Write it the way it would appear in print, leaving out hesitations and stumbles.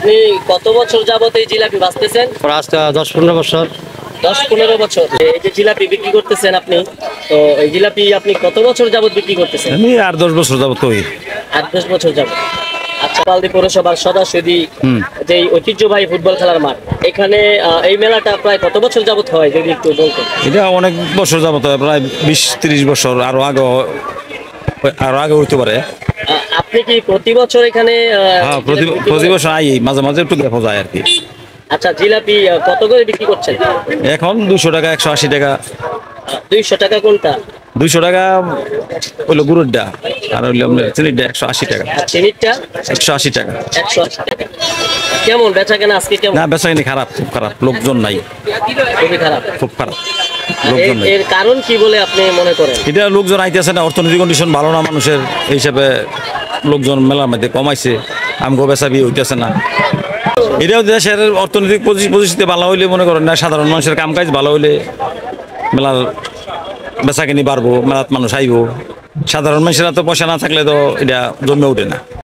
আপনি কত বছর যাবত এই জিলাপি বাঁচতেছেন? আজ 10-15 বছর। 10-15 বছর এই যে জিলাপি বিক্রি করতেছেন আপনি, তো এই জিলাপি আপনি কত বছর যাবত বিক্রি করতেছেন? আমি 8-10 বছর যাবত করি। 8-10 বছর যাবত। আচ্ছা, পালদি পৌরসভার সদাসুদি যে ঐতিহ্যবাহী ফুটবল খেলার মাঠ, এখানে এই মেলাটা প্রায় কত বছর যাবত হয় যদি একটু বলতেন? এটা অনেক বছর যাবত হয়, প্রায় 20-30 বছর, আরো আগে হইতে পারে। আপনি কি প্রতি বছর এখানে হ্যাঁ, জিলাপি বিক্রি প্রতি করেন? বছর আই, মাঝে মাঝে একটু দেখা যায় আর কি। আচ্ছা, জিলাপি কত করে বিক্রি করছেন? এখন 200 টাকা, 180 টাকা। 200 টাকা কোনটা? 200 টাকা হইলো গুড়েরটা, আর হইলো চিনিটা 180 টাকা। আর চিনিরটা? 180 টাকা। 180 টাকা। কেমন বেচা কেনা আজকে কেমন? না, বেচাকিনি খারাপ, খুব খারাপ, লোকজন নাই, খুবই খারাপ। খুব খারাপ, আর লোকজন নাই। এর কারণ কি বলে আপনি মনে করেন? এটা লোকজন আইতেছে না, অর্থনৈতিক কন্ডিশন ভালো না মানুষের, এই হিসাবে লোকজন মেলার মধ্যে কমাইছে, আমগো বেচা বিয়ে হইতেছে না। এটাও দেশের অর্থনৈতিক পরিস্থিতি ভালো হইলে, মনে করেন না, সাধারণ মানুষের কাম কাজ ভালো হইলে মেলার বেচা কিনি বাড়বো, মেলাত মানুষ আইব। সাধারণ মানুষেরা তো পয়সা না থাকলে তো এটা জমে ওঠে না।